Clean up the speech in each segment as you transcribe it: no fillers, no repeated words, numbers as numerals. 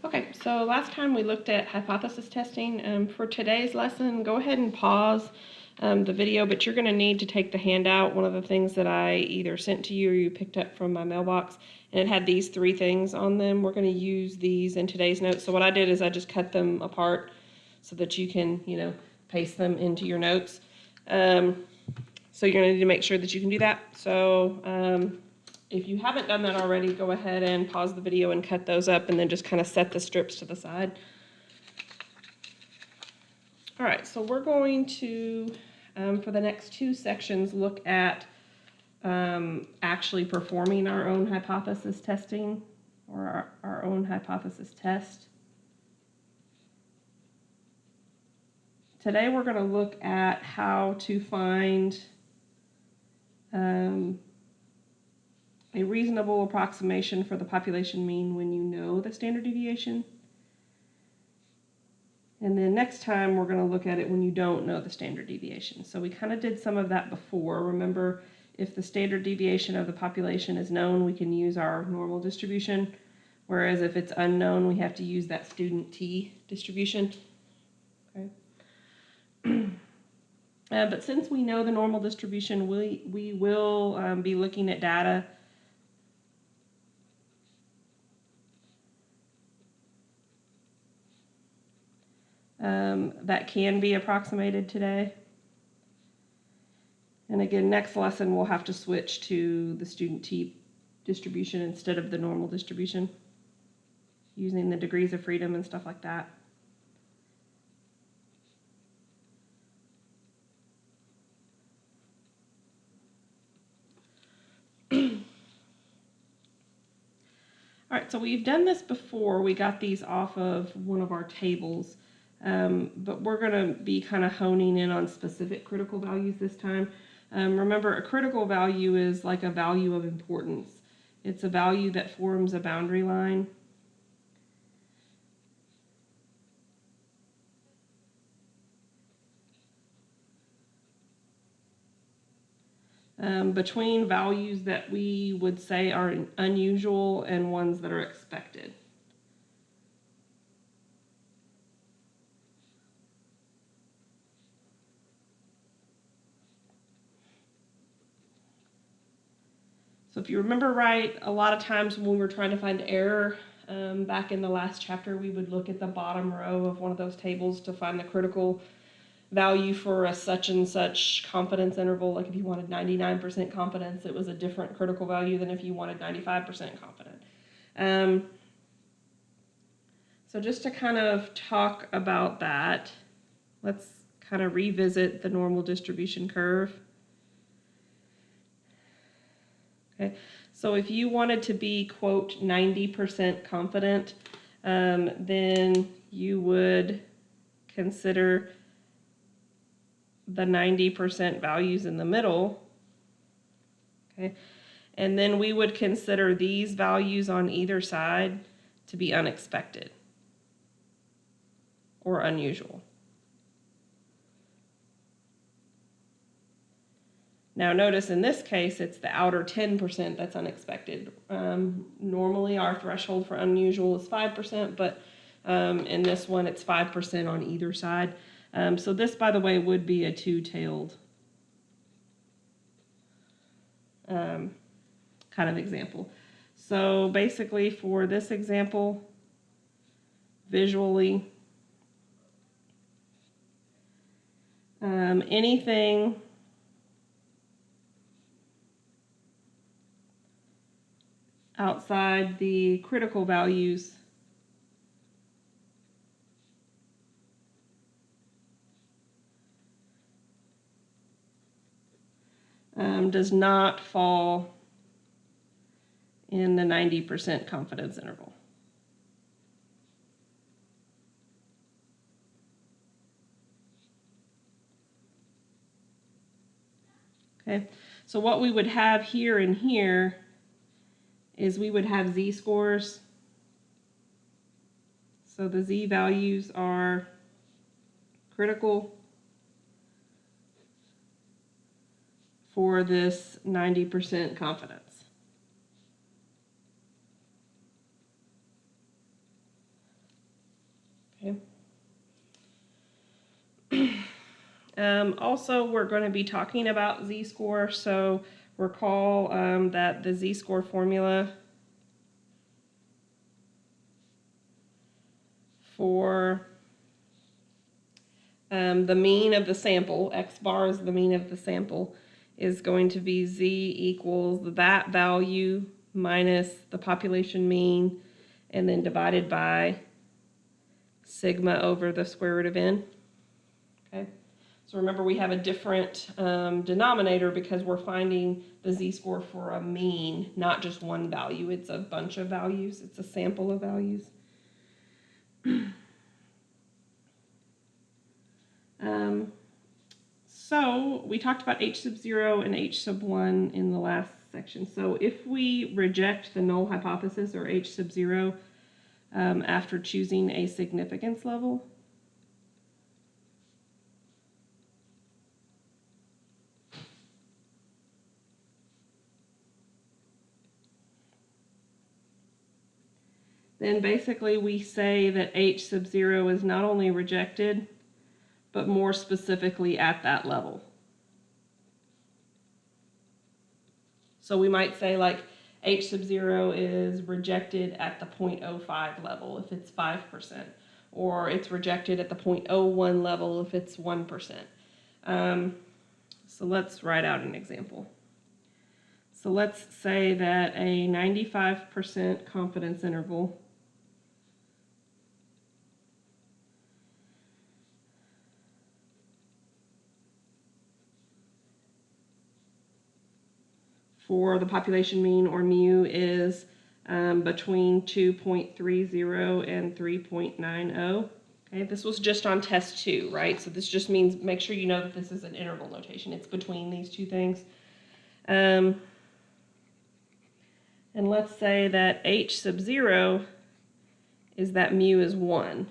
Okay, so last time we looked at hypothesis testing. For today's lesson, go ahead and pause the video, but you're going to need to take the handout, one of the things that I either sent to you or you picked up from my mailbox, and it had these three things on them. We're going to use these in today's notes. So what I did is I just cut them apart so that you can, paste them into your notes. So you're going to need to make sure that you can do that. So if you haven't done that already, go ahead and pause the video and cut those up and then just kind of set the strips to the side. All right, so we're going to, for the next two sections, look at actually performing our own hypothesis testing or our own hypothesis test. Today we're going to look at how to find a reasonable approximation for the population mean when you know the standard deviation. And then next time we're going to look at it when you don't know the standard deviation. So we kind of did some of that before. Remember, if the standard deviation of the population is known, we can use our normal distribution. Whereas if it's unknown, we have to use that student t distribution. Okay. But since we know the normal distribution, we will be looking at data that can be approximated today. And again, next lesson we'll have to switch to the student t distribution instead of the normal distribution, using the degrees of freedom and stuff like that. All right, so we've done this before. We got these off of one of our tables, but we're going to be kind of honing in on specific critical values this time. Remember, a critical value is like a value of importance. It's a value that forms a boundary line. Between values that we would say are unusual and ones that are expected. So if you remember right, a lot of times when we were trying to find error, back in the last chapter, we would look at the bottom row of one of those tables to find the critical value for a such and such confidence interval. Like if you wanted 99% confidence, it was a different critical value than if you wanted 95% confident. So just to kind of talk about that, let's kind of revisit the normal distribution curve. Okay, so if you wanted to be, quote, 90% confident, then you would consider the 90% values in the middle, okay? And then we would consider these values on either side to be unexpected or unusual. Now notice in this case, it's the outer 10% that's unexpected. Normally our threshold for unusual is 5%, but in this one it's 5% on either side. So this, by the way, would be a two-tailed kind of example. So basically for this example, visually, anything outside the critical values does not fall in the 90% confidence interval. Okay, so what we would have here and here is we would have z-scores. So the z values are critical for this 90% confidence. Okay. Also, we're going to be talking about z-score, so recall that the z-score formula for the mean of the sample, x bar is the mean of the sample, is going to be z equals that value minus the population mean, and then divided by sigma over the square root of n. Okay. So remember, we have a different denominator because we're finding the z-score for a mean, not just one value. It's a bunch of values. It's a sample of values. So we talked about h sub 0 and h sub 1 in the last section. So if we reject the null hypothesis, or h sub 0, after choosing a significance level, then basically we say that h sub 0 is not only rejected, but more specifically at that level. So we might say like h sub 0 is rejected at the 0.05 level if it's 5%, or it's rejected at the 0.01 level if it's 1%. So let's write out an example. So let's say that a 95% confidence interval for the population mean, or mu, is between 2.30 and 3.90. Okay, this was just on test 2, right? So this just means, make sure you know that this is an interval notation. It's between these two things. And let's say that h sub 0 is that mu is 1.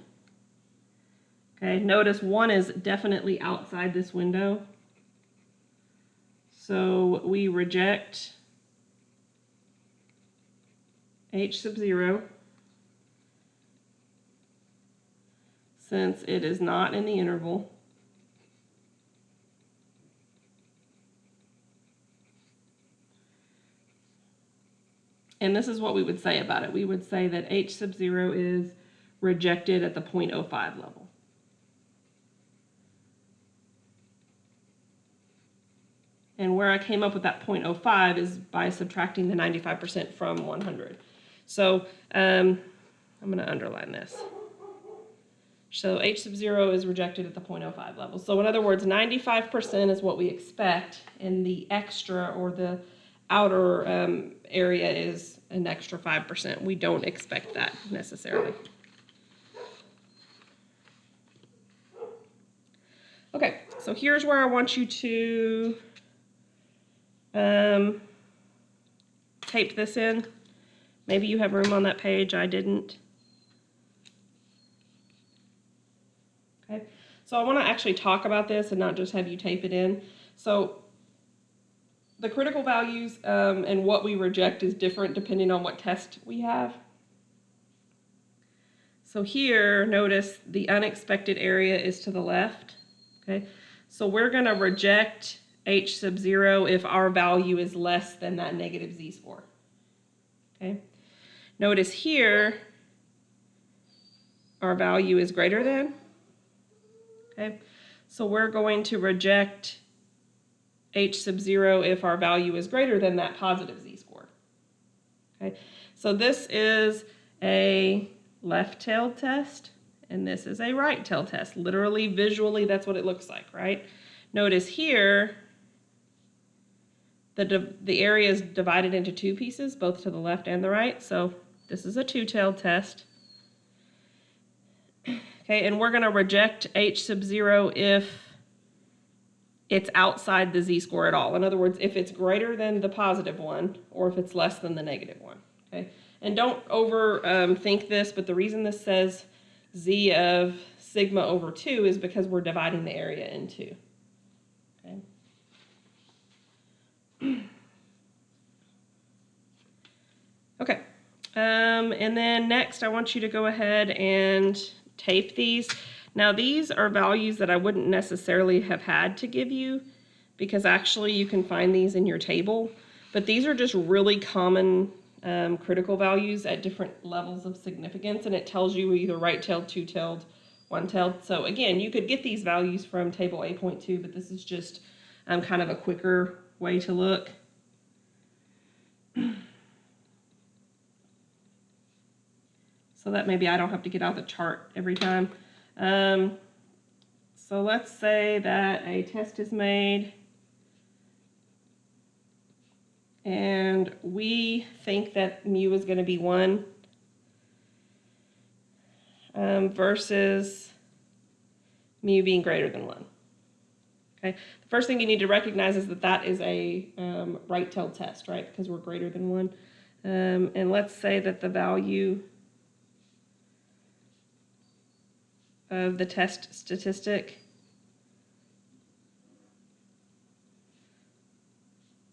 Okay, notice 1 is definitely outside this window. So we reject h sub 0 since it is not in the interval. And this is what we would say about it. We would say that h sub 0 is rejected at the 0.05 level. And where I came up with that 0.05 is by subtracting the 95% from 100. So I'm going to underline this. So h sub 0 is rejected at the 0.05 level. So in other words, 95% is what we expect, and the extra, or the outer area, is an extra 5%. We don't expect that necessarily. Okay, so here's where I want you to tape this in. Maybe you have room on that page. I didn't. Okay, so I want to actually talk about this and not just have you tape it in. So the critical values and what we reject is different depending on what test we have. So here, notice the unexpected area is to the left. Okay, so we're going to reject h sub 0 if our value is less than that negative z-score. Okay, notice here our value is greater than. Okay, so we're going to reject h sub 0 if our value is greater than that positive z-score. Okay, so this is a left-tailed test, and this is a right-tailed test. Literally, visually, that's what it looks like, right? Notice here, the area is divided into two pieces, both to the left and the right. So this is a two-tailed test. Okay, and we're going to reject h sub 0 if it's outside the z-score at all. In other words, if it's greater than the positive one, or if it's less than the negative one. Okay, and don't overthink this, but the reason this says z of sigma over 2 is because we're dividing the area in two. Okay. Okay, and then next I want you to go ahead and tape these. Now these are values that I wouldn't necessarily have had to give you, because actually you can find these in your table, but these are just really common critical values at different levels of significance, and it tells you either right-tailed, two-tailed, one-tailed. So again, you could get these values from table 8.2, but this is just kind of a quicker way to look. So that maybe I don't have to get out the chart every time. So let's say that a test is made and we think that mu is going to be 1 versus mu being greater than 1. Okay. The first thing you need to recognize is that that is a right-tailed test, right? Because we're greater than 1. And let's say that the value of the test statistic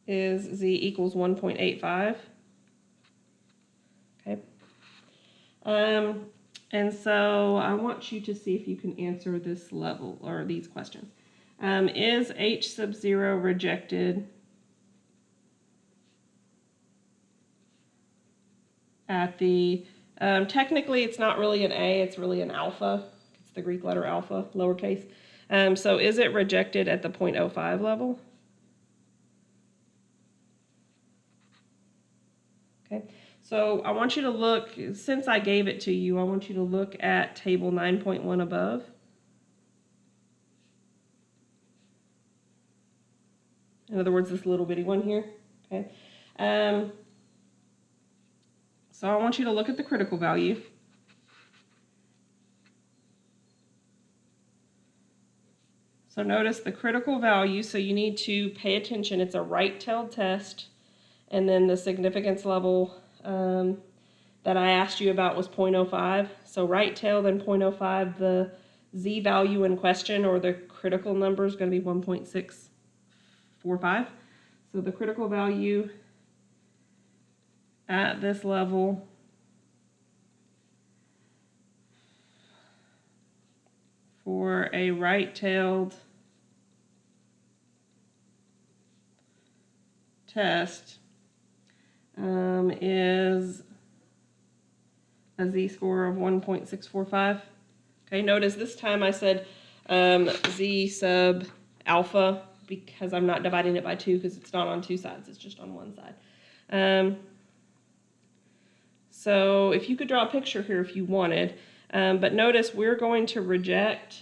is z equals 1.85. Okay. And so I want you to see if you can answer this level or these questions. Is h sub 0 rejected at the, technically it's not really an A, it's really an alpha. It's the Greek letter alpha, lowercase. So is it rejected at the 0.05 level? Okay, so I want you to look, since I gave it to you, I want you to look at table 9.1 above. In other words, this little bitty one here. Okay. So I want you to look at the critical value. So notice the critical value, so you need to pay attention. It's a right-tailed test, and then the significance level that I asked you about was 0.05. So right-tailed and 0.05, the z value in question, or the critical number, is going to be 1.645. So the critical value at this level for a right-tailed test is a z-score of 1.645. Okay, notice this time I said z sub alpha because I'm not dividing it by 2 because it's not on 2 sides, it's just on 1 side. So if you could draw a picture here if you wanted, but notice we're going to reject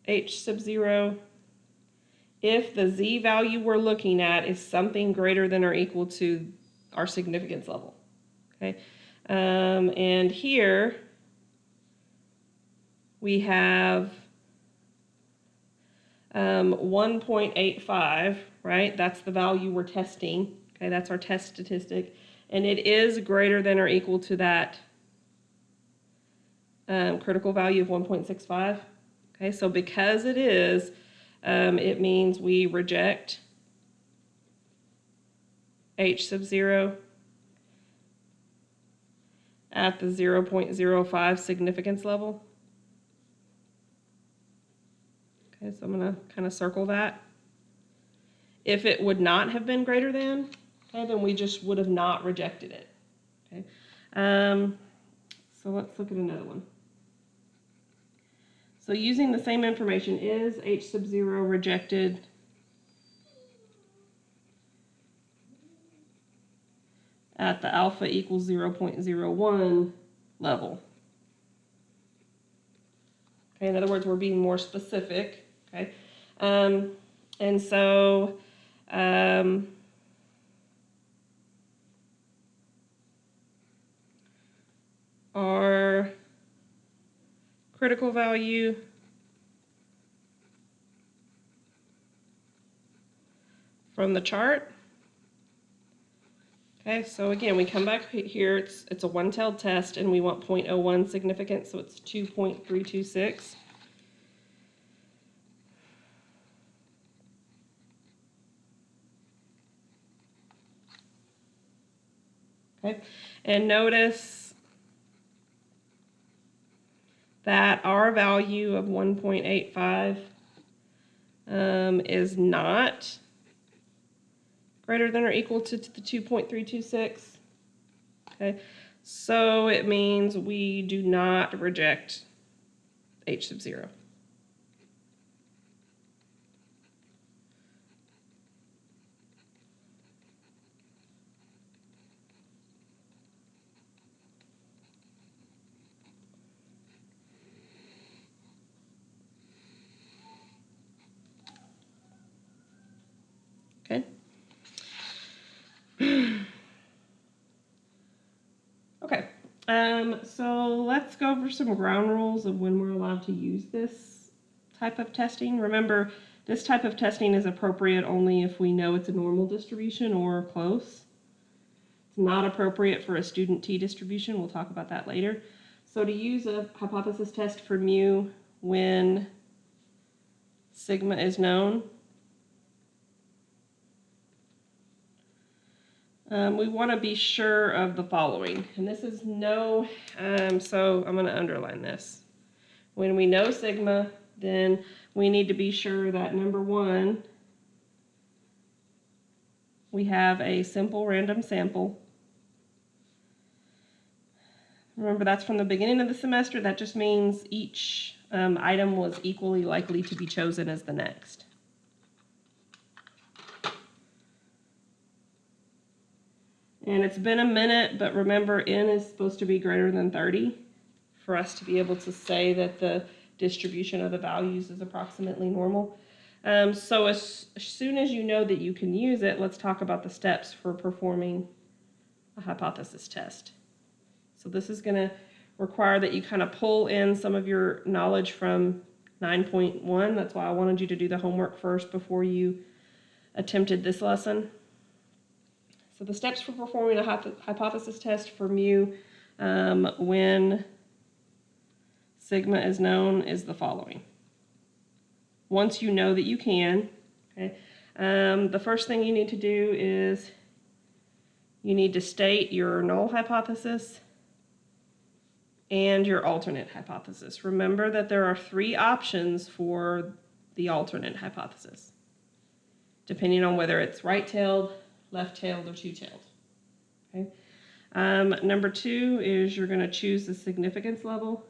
h sub 0 if the z value we're looking at is something greater than or equal to our significance level. Okay, and here we have 1.85, right? That's the value we're testing. Okay, that's our test statistic, and it is greater than or equal to that critical value of 1.65. Okay, so because it is, it means we reject h sub 0 at the 0.05 significance level. Okay, so I'm going to kind of circle that. If it would not have been greater than, okay, then we just would have not rejected it. Okay, so let's look at another one. So using the same information, is h sub 0 rejected at the alpha equals 0.01 level? Okay, in other words, we're being more specific. Okay, and so our critical value from the chart. Okay, so again, we come back here, it's a one-tailed test, and we want 0.01 significance, so it's 2.326. Okay, and notice that our value of 1.85 is not greater than or equal to the 2.326. Okay, so it means we do not reject H sub 0. Okay. Okay. So let's go over some ground rules of when we're allowed to use this type of testing. Remember, this type of testing is appropriate only if we know it's a normal distribution or close. It's not appropriate for a student t-distribution. We'll talk about that later. So to use a hypothesis test for mu when sigma is known, we want to be sure of the following, and this is no, so I'm going to underline this. When we know sigma, then we need to be sure that number one, we have a simple random sample. Remember, that's from the beginning of the semester. That just means each item was equally likely to be chosen as the next. And it's been a minute, but remember, n is supposed to be greater than 30 for us to be able to say that the distribution of the values is approximately normal. So as soon as you know that you can use it, let's talk about the steps for performing a hypothesis test. So this is going to require that you kind of pull in some of your knowledge from 9.1. That's why I wanted you to do the homework first before you attempted this lesson. So the steps for performing a hypothesis test for mu when sigma is known is the following. Once you know that you can, okay, the first thing you need to do is you need to state your null hypothesis and your alternate hypothesis. Remember that there are three options for the alternate hypothesis, depending on whether it's right-tailed, left-tailed, or two-tailed. Okay. Number two is you're going to choose the significance level.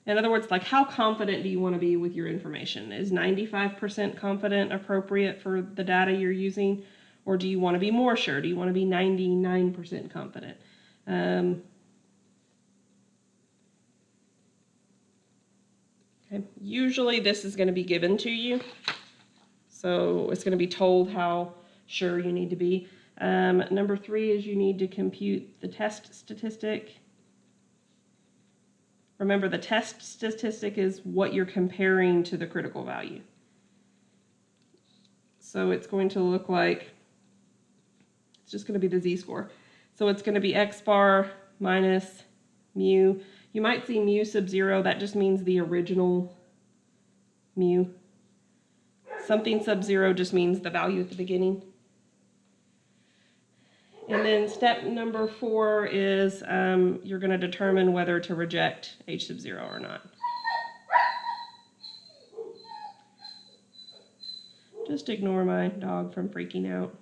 In other words, like, how confident do you want to be with your information? Is 95% confident appropriate for the data you're using, or do you want to be more sure? Do you want to be 99% confident? Okay. Usually this is going to be given to you, so it's going to be told how sure you need to be. Number three is you need to compute the test statistic. Remember, the test statistic is what you're comparing to the critical value. So it's going to look like, it's just going to be the z-score. So it's going to be x bar minus mu. You might see mu sub 0. That just means the original mu. Something sub 0 just means the value at the beginning. And then step number 4 is you're going to determine whether to reject H sub 0 or not. Just ignore my dog from freaking out.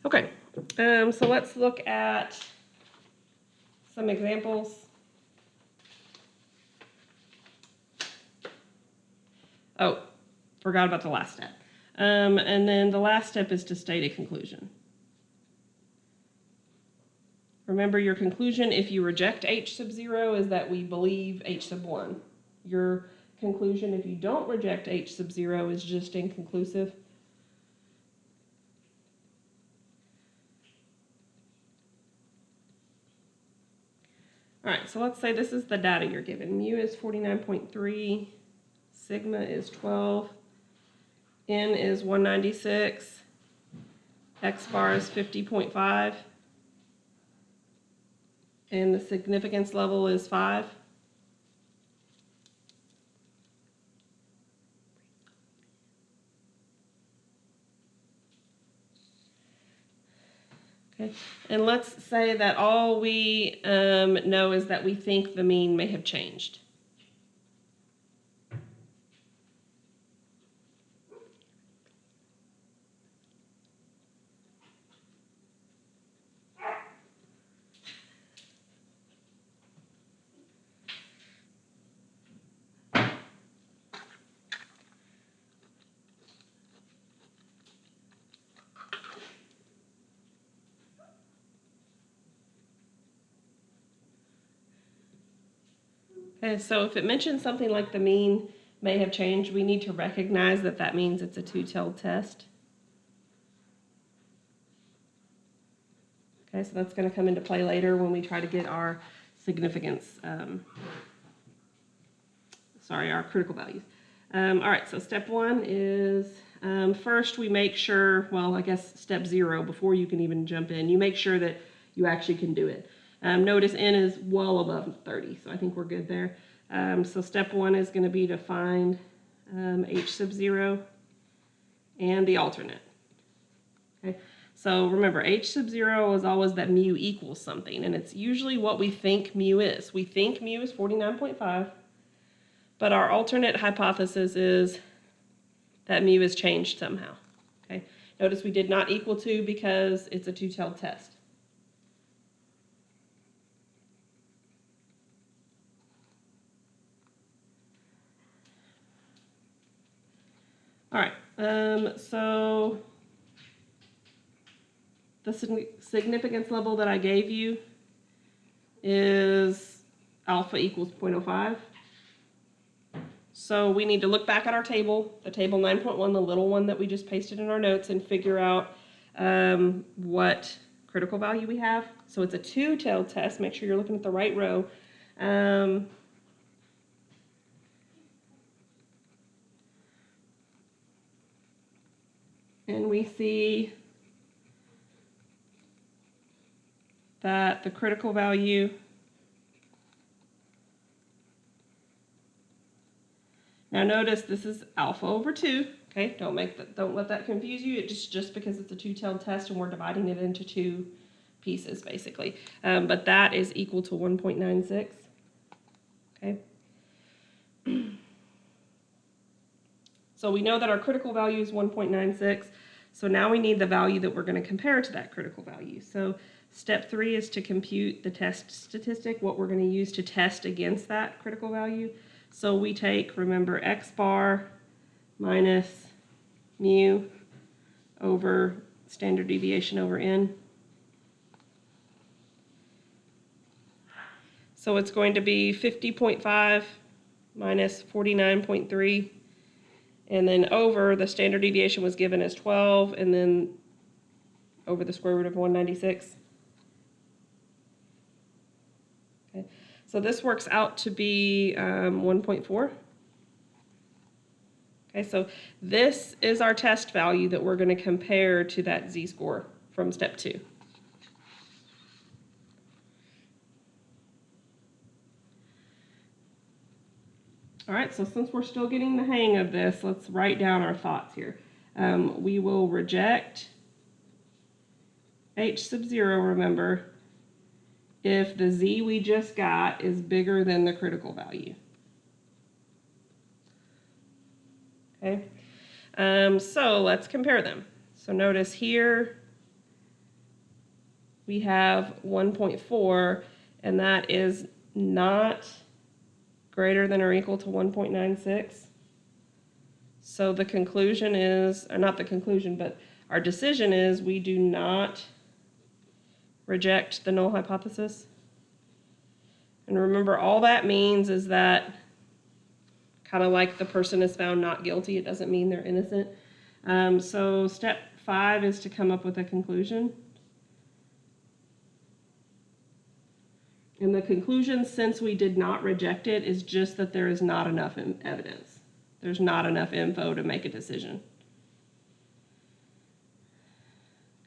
Okay, so let's look at some examples. Oh, forgot about the last step. And then the last step is to state a conclusion. Remember, your conclusion, if you reject H sub 0, is that we believe H sub 1. Your conclusion, if you don't reject H sub 0, is just inconclusive. All right, so let's say this is the data you're given. Mu is 49.3, sigma is 12, n is 196, X bar is 50.5. And the significance level is 5. Okay, and let's say that all we know is that we think the mean may have changed. Okay, so if it mentions something like the mean may have changed, we need to recognize that that means it's a two-tailed test. Okay, so that's going to come into play later when we try to get our significance, our critical values. All right, so step 1 is first we make sure, well, I guess step 0, before you can even jump in, you make sure that you actually can do it. Notice n is well above 30, so I think we're good there. So step 1 is going to be to find h sub 0 and the alternate. Okay, so remember, h sub 0 is always that mu equals something, and it's usually what we think mu is. We think mu is 49.5, but our alternate hypothesis is that mu is changed somehow. Okay, notice we did not equal 2 because it's a two-tailed test. All right, so the significance level that I gave you is alpha equals 0.05. So we need to look back at our table, the table 9.1, the little one that we just pasted in our notes, and figure out what critical value we have. So it's a two-tailed test. Make sure you're looking at the right row. And we see that the critical value now notice this is alpha over 2. Okay, don't let that confuse you. It's just because it's a two-tailed test and we're dividing it into 2 pieces basically. But that is equal to 1.96. Okay. So we know that our critical value is 1.96. So now we need the value that we're going to compare to that critical value. So step 3 is to compute the test statistic, what we're going to use to test against that critical value. So we take, remember, x bar minus mu over standard deviation over n. So it's going to be 50.5 minus 49.3. And then over, the standard deviation was given as 12, and then over the square root of 196. Okay, so this works out to be 1.4. Okay, so this is our test value that we're going to compare to that z-score from step 2. All right, so since we're still getting the hang of this, let's write down our thoughts here. We will reject h sub 0, remember, if the z we just got is bigger than the critical value. Okay, so let's compare them. So notice here we have 1.4, and that is not greater than or equal to 1.96. So the conclusion is, or not the conclusion, but our decision is we do not reject the null hypothesis. And remember, all that means is that, kind of like the person is found not guilty, it doesn't mean they're innocent. So step 5 is to come up with a conclusion. And the conclusion, since we did not reject it, is just that there is not enough evidence. There's not enough info to make a decision.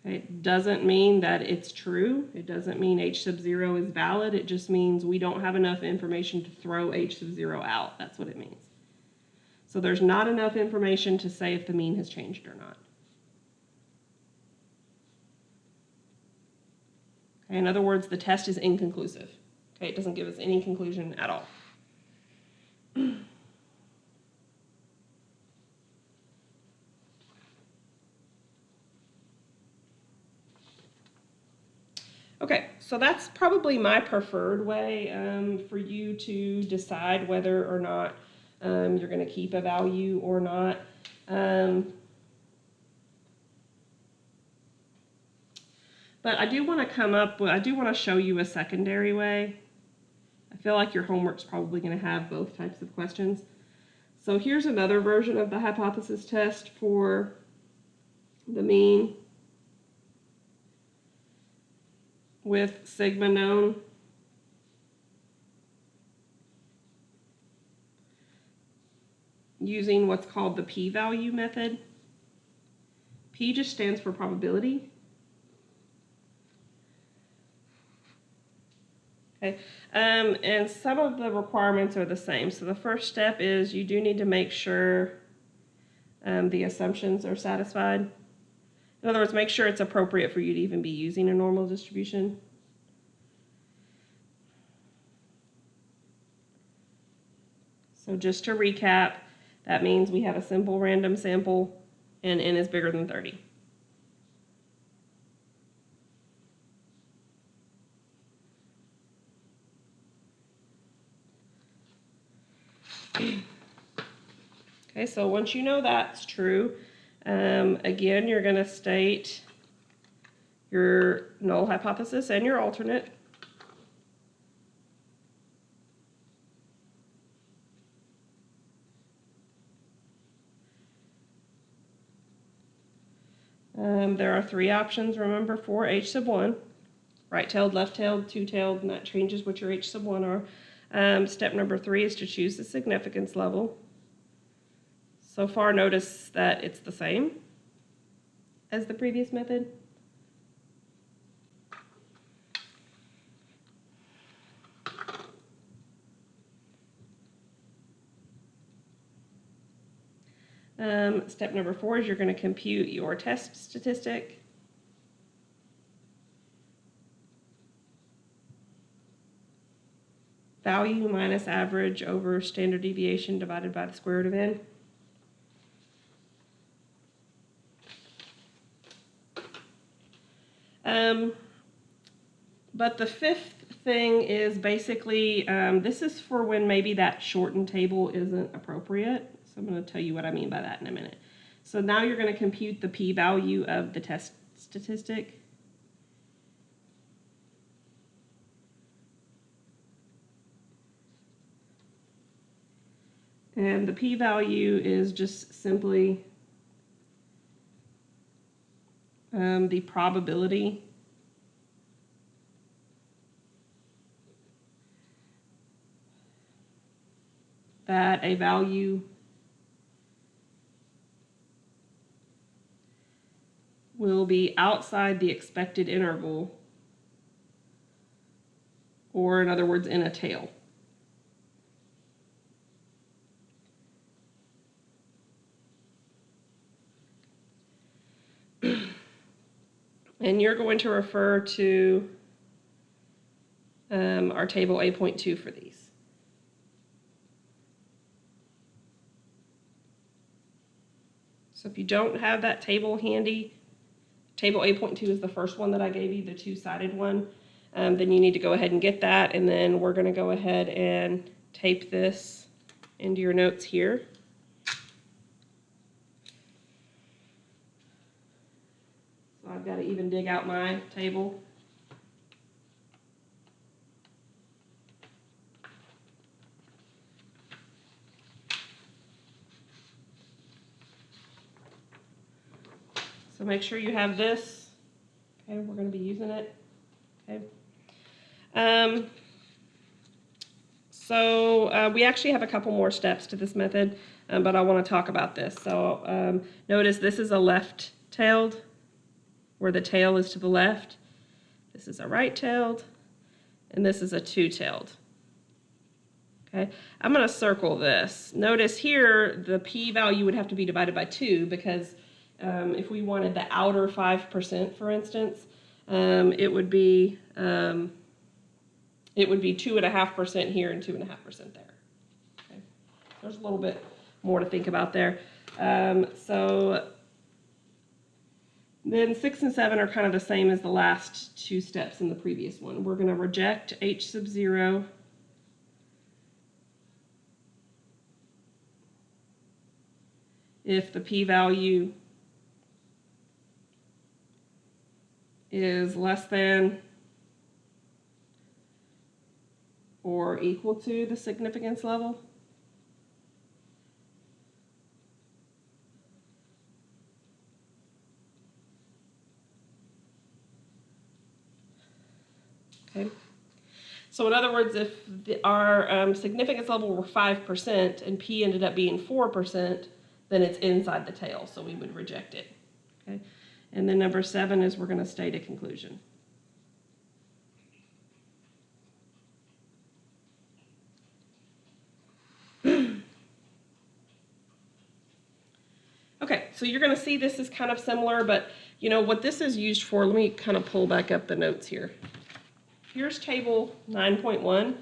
Okay, it doesn't mean that it's true. It doesn't mean H sub 0 is valid. It just means we don't have enough information to throw H sub 0 out. That's what it means. So there's not enough information to say if the mean has changed or not. Okay, in other words, the test is inconclusive. Okay, it doesn't give us any conclusion at all. Okay, so that's probably my preferred way for you to decide whether or not you're going to keep a value or not. But I do want to show you a secondary way. I feel like your homework's probably going to have both types of questions. So here's another version of the hypothesis test for the mean with sigma known. Using what's called the p-value method. P just stands for probability. Okay, and some of the requirements are the same. So the first step is you do need to make sure the assumptions are satisfied. In other words, make sure it's appropriate for you to even be using a normal distribution. So just to recap, that means we have a simple random sample and n is bigger than 30. Okay, so once you know that's true, again, you're going to state your null hypothesis and your alternate. There are three options, remember, for H sub 1. Right-tailed, left-tailed, two-tailed, and that changes what your H sub 1 are. Step number 3 is to choose the significance level. So far, notice that it's the same as the previous method. Step number 4 is you're going to compute your test statistic. Value minus average over standard deviation divided by the square root of n. But the fifth thing is basically, this is for when maybe that shortened table isn't appropriate. So I'm going to tell you what I mean by that in a minute. So now you're going to compute the p-value of the test statistic. And the p-value is just simply the probability that a value will be outside the expected interval, or in other words, in a tail. And you're going to refer to our table 8.2 for these. So if you don't have that table handy, table 8.2 is the first one that I gave you, the two-sided one. Then you need to go ahead and get that, and then we're going to go ahead and tape this into your notes here. So I've got to even dig out my table. So make sure you have this. Okay, we're going to be using it. Okay. So we actually have a couple more steps to this method, but I want to talk about this. So notice this is a left-tailed where the tail is to the left. This is a right-tailed, and this is a two-tailed. Okay, I'm going to circle this. Notice here the p-value would have to be divided by 2 because if we wanted the outer 5%, for instance, it would be 2.5% here and 2.5% there. Okay. There's a little bit more to think about there. So then 6 and 7 are kind of the same as the last two steps in the previous one. We're going to reject h sub 0 if the p-value is less than or equal to the significance level. Okay. So in other words, if our significance level were 5% and p ended up being 4%, then it's inside the tail, so we would reject it. Okay. And then number 7 is we're going to state a conclusion. Okay, so you're going to see this is kind of similar, but you know what this is used for. Let me kind of pull back up the notes here. Here's table 9.1.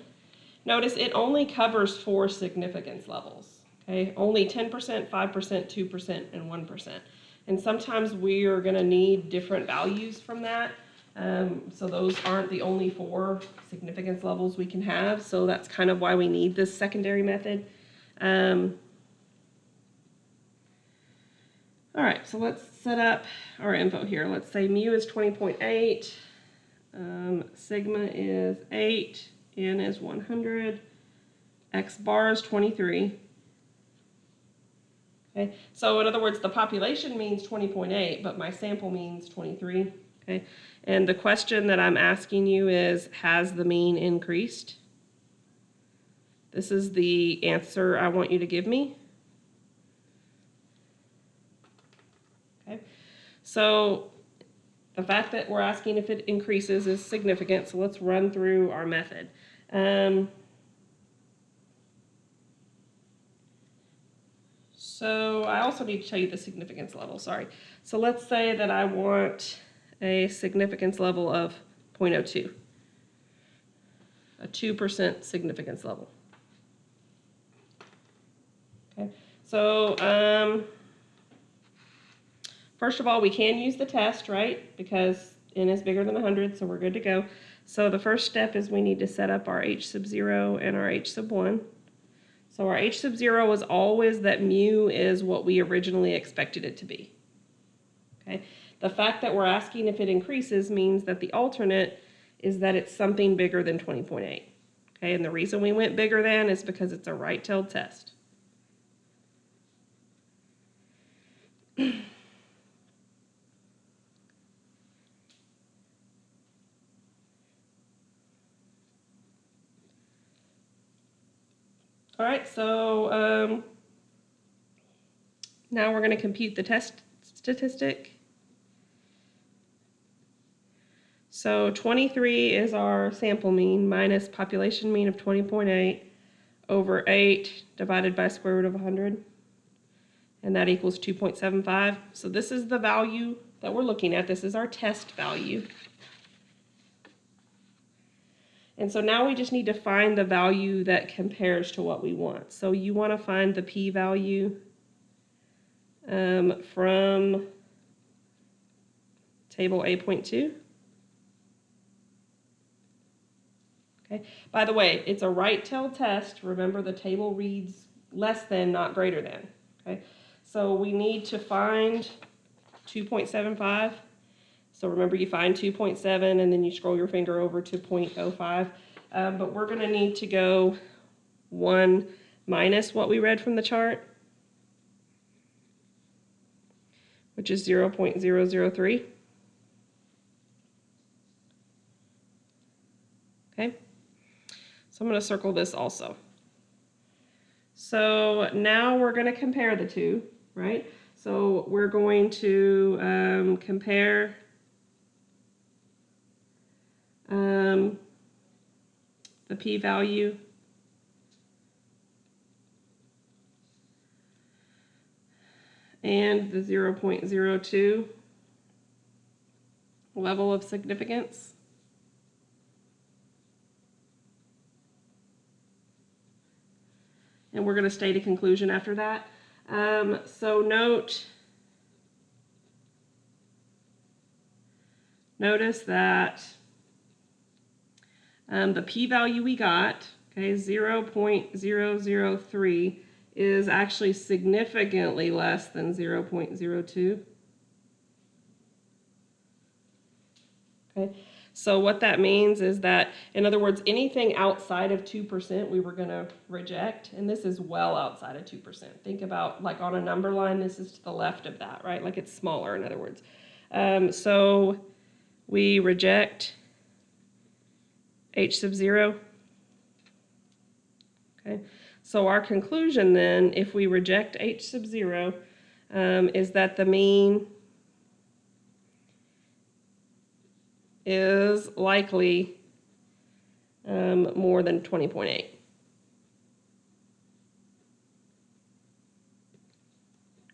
Notice it only covers 4 significance levels. Okay, only 10%, 5%, 2%, and 1%. And sometimes we are going to need different values from that. So those aren't the only 4 significance levels we can have. So that's kind of why we need this secondary method. All right, so let's set up our info here. Let's say mu is 20.8, sigma is 8, n is 100, x bar is 23. Okay, so in other words, the population means 20.8, but my sample means 23. Okay, and the question that I'm asking you is, has the mean increased? This is the answer I want you to give me. Okay, so the fact that we're asking if it increases is significant, so let's run through our method. So I also need to tell you the significance level, sorry. So let's say that I want a significance level of 0.02, a 2% significance level. Okay, so first of all, we can use the test, right? Because n is bigger than 100, so we're good to go. So the first step is we need to set up our h sub 0 and our h sub 1. So our h sub 0 is always that mu is what we originally expected it to be. Okay. The fact that we're asking if it increases means that the alternate is that it's something bigger than 20.8. Okay, and the reason we went bigger than is because it's a right-tailed test. All right, so now we're going to compute the test statistic. So 23 is our sample mean minus population mean of 20.8 over 8 divided by square root of 100. And that equals 2.75. So this is the value that we're looking at. This is our test value. And so now we just need to find the value that compares to what we want. So you want to find the p-value from table 8.2. Okay. By the way, it's a right-tailed test. Remember, the table reads less than, not greater than. Okay. So we need to find 2.75. So remember, you find 2.7 and then you scroll your finger over to 0.05. But we're going to need to go 1 minus what we read from the chart, which is 0.003. Okay. So I'm going to circle this also. So now we're going to compare the two, right? So we're going to compare the p-value, and the 0.02 level of significance. And we're going to state a conclusion after that. So notice that the p-value we got, okay, 0.003, is actually significantly less than 0.02. Okay, so what that means is that, in other words, anything outside of 2% we were going to reject, and this is well outside of 2%. Think about, like, on a number line, this is to the left of that, right? Like, it's smaller, in other words. So we reject h sub 0. Okay, so our conclusion then, if we reject h sub 0, is that the mean is likely more than 20.8.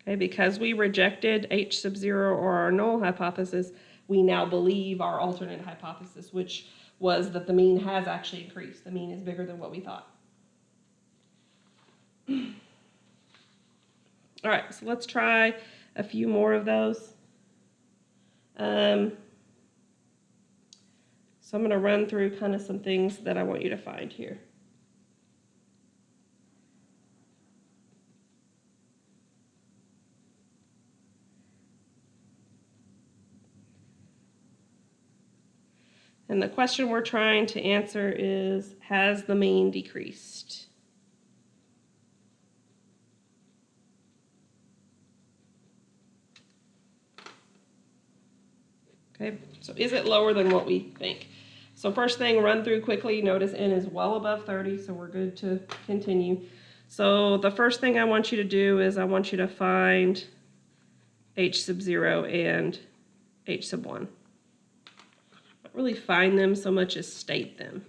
Okay, because we rejected h sub 0 or our null hypothesis, we now believe our alternate hypothesis, which was that the mean has actually increased. The mean is bigger than what we thought. All right, so let's try a few more of those. So I'm going to run through kind of some things that I want you to find here. And the question we're trying to answer is, has the mean decreased? Okay, so is it lower than what we think? So first thing, run through quickly. Notice n is well above 30, so we're good to continue. So the first thing I want you to do is I want you to find h sub 0 and h sub 1. Not really find them so much as state them.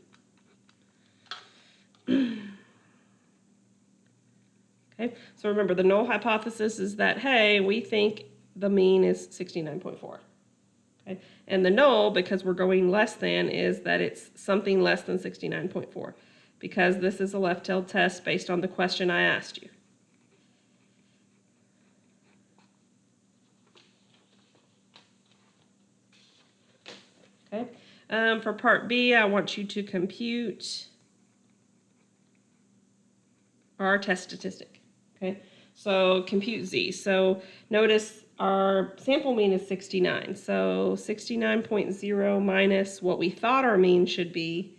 Okay, so remember, the null hypothesis is that, hey, we think the mean is 69.4. Okay, and the null, because we're going less than, is that it's something less than 69.4, because this is a left-tailed test based on the question I asked you. Okay, for part B, I want you to compute our test statistic. Okay, so compute Z. So notice our sample mean is 69. So 69.0 minus what we thought our mean should be,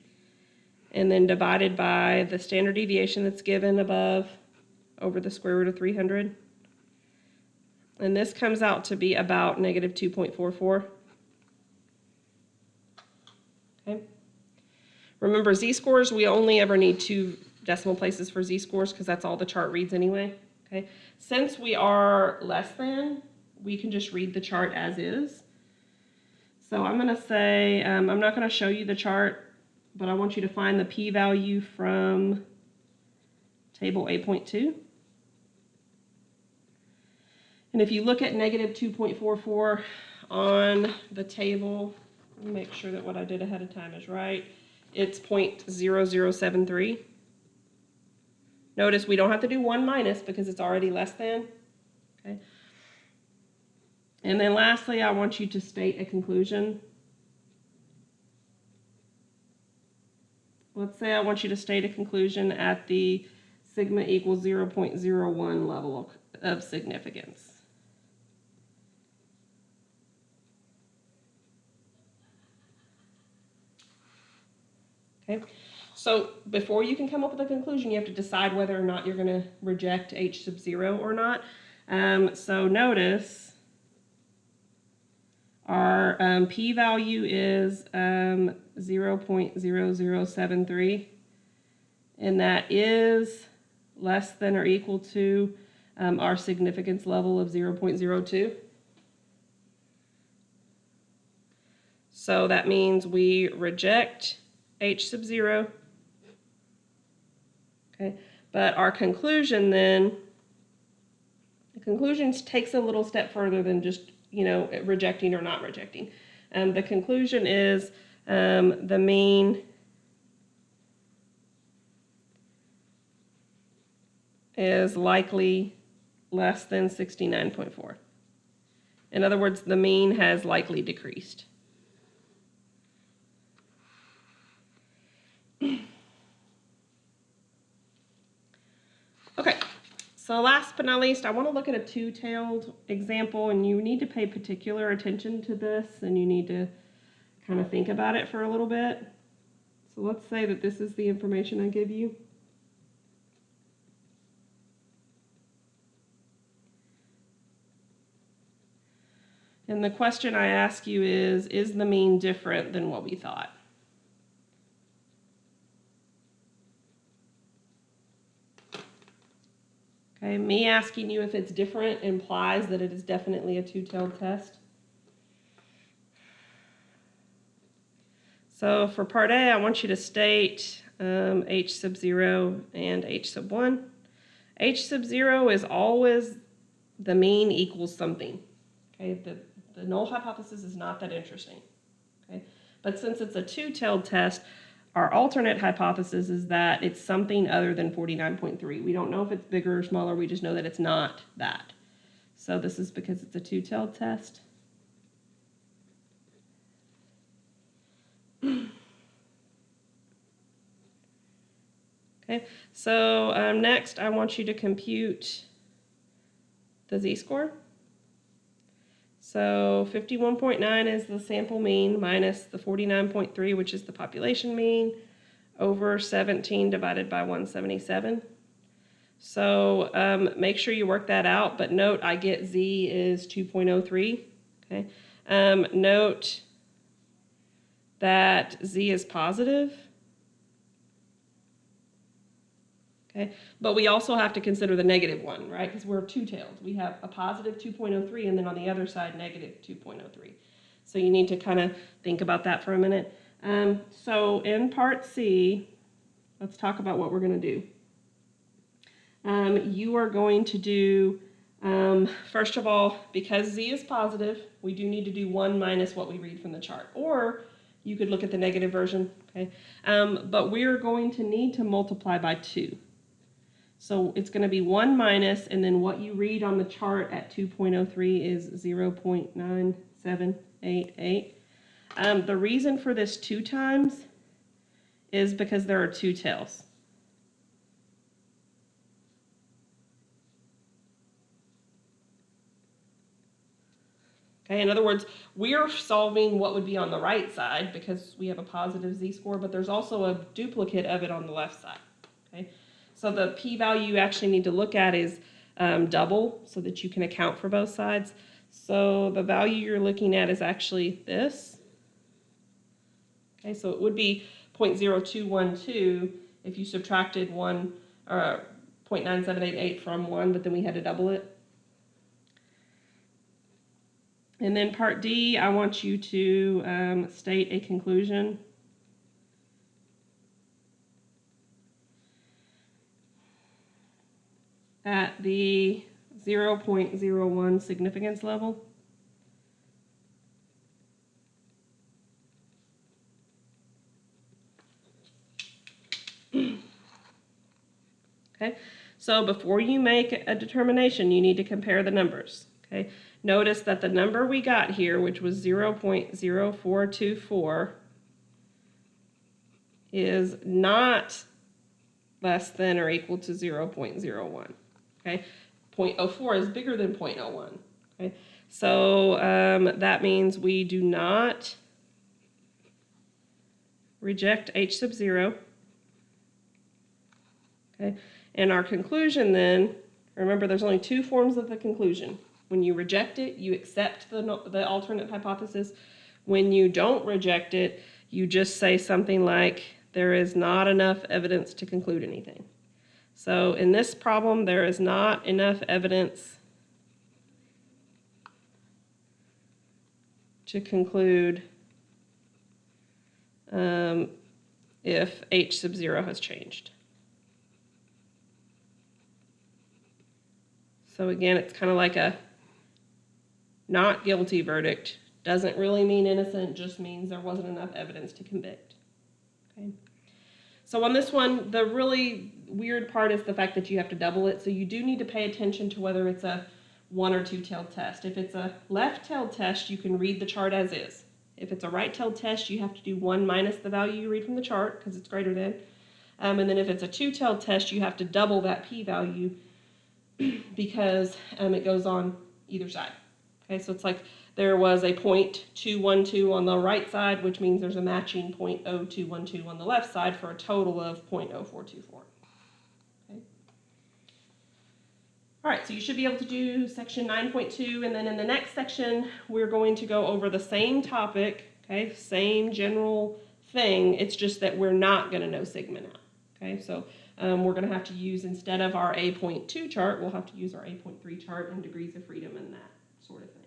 and then divided by the standard deviation that's given above over the square root of 300. And this comes out to be about negative 2.44. Okay. Remember, z-scores, we only ever need 2 decimal places for z-scores because that's all the chart reads anyway. Okay. Since we are less than, we can just read the chart as is. So I'm going to say, I'm not going to show you the chart, but I want you to find the p-value from table 8.2. And if you look at negative 2.44 on the table, let me make sure that what I did ahead of time is right. It's 0.0073. Notice we don't have to do 1 minus because it's already less than. Okay. And then lastly, I want you to state a conclusion. Let's say I want you to state a conclusion at the sigma equals 0.01 level of significance. Okay, so before you can come up with a conclusion, you have to decide whether or not you're going to reject h sub 0 or not. So notice our p-value is 0.0073, and that is less than or equal to our significance level of 0.02. So that means we reject H sub 0. Okay, but our conclusion then, the conclusion takes a little step further than just, rejecting or not rejecting. The conclusion is the mean is likely less than 69.4. In other words, the mean has likely decreased. Okay, so last but not least, I want to look at a two-tailed example, and you need to pay particular attention to this, and you need to kind of think about it for a little bit. So let's say that this is the information I give you. And the question I ask you is the mean different than what we thought? Okay, me asking you if it's different implies that it is definitely a two-tailed test. So for part A, I want you to state H sub 0 and H sub 1. H sub 0 is always the mean equals something. Okay, the null hypothesis is not that interesting. Okay, but since it's a two-tailed test, our alternate hypothesis is that it's something other than 49.3. We don't know if it's bigger or smaller, we just know that it's not that. So this is because it's a two-tailed test. Okay, so next I want you to compute the z-score. So 51.9 is the sample mean minus the 49.3, which is the population mean, over 17 divided by 177. So make sure you work that out, but note I get z is 2.03. Okay. Note that z is positive. Okay, but we also have to consider the negative one, right? Because we're two-tailed. We have a positive 2.03 and then on the other side, negative 2.03. So you need to kind of think about that for a minute. So in part C, let's talk about what we're going to do. You are going to do, first of all, because z is positive, we do need to do 1 minus what we read from the chart. Or you could look at the negative version, okay? But we're going to need to multiply by 2. So it's going to be 1 minus, and then what you read on the chart at 2.03 is 0.9788. The reason for this 2 times is because there are 2 tails. Okay, in other words, we're solving what would be on the right side because we have a positive z-score, but there's also a duplicate of it on the left side. Okay. So the p-value you actually need to look at is double so that you can account for both sides. So the value you're looking at is actually this. Okay, so it would be 0.0212 if you subtracted 0.9788 from 1, but then we had to double it. And then part D, I want you to state a conclusion. At the 0.01 significance level. Okay, so before you make a determination, you need to compare the numbers. Okay, notice that the number we got here, which was 0.0424, is not less than or equal to 0.01. Okay, 0.04 is bigger than 0.01. Okay, so that means we do not reject H sub 0. Okay, and our conclusion then, remember there's only 2 forms of the conclusion. When you reject it, you accept the alternate hypothesis. When you don't reject it, you just say something like, there is not enough evidence to conclude anything. So in this problem, there is not enough evidence to conclude if H sub 0 has changed. So again, it's kind of like a not guilty verdict. Doesn't really mean innocent, just means there wasn't enough evidence to convict. Okay. So on this one, the really weird part is the fact that you have to double it. So you do need to pay attention to whether it's a one or two-tailed test. If it's a left-tailed test, you can read the chart as is. If it's a right-tailed test, you have to do 1 minus the value you read from the chart because it's greater than. And then if it's a two-tailed test, you have to double that p-value because it goes on either side. Okay, so it's like there was a 0.212 on the right side, which means there's a matching 0.0212 on the left side for a total of 0.0424. Okay. All right, so you should be able to do section 9.2, and then in the next section, we're going to go over the same topic, okay, same general thing. It's just that we're not going to know sigma now. Okay, so we're going to have to use, instead of our A.2 chart, we'll have to use our A.3 chart and degrees of freedom and that sort of thing.